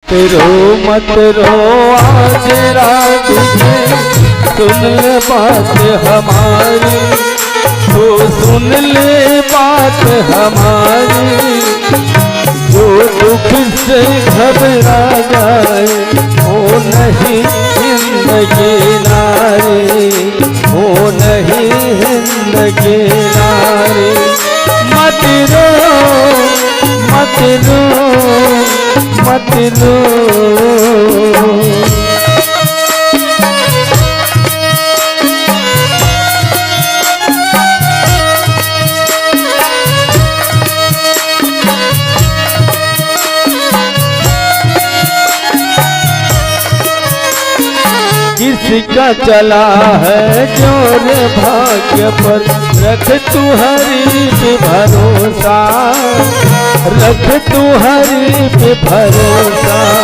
मत रो आज रात में, सुन ले बात हमारी, तो सुन ले बात हमारी। जो दुख से घबरा जाए वो नहीं जिंदगी नारी, वो नहीं जिंदगी नारी। मत रो मत रो मत रो। किसका चला है जोर भाग्य पर, रख तू हरि पे भरोसा, रख तू हरि पे भरोसा।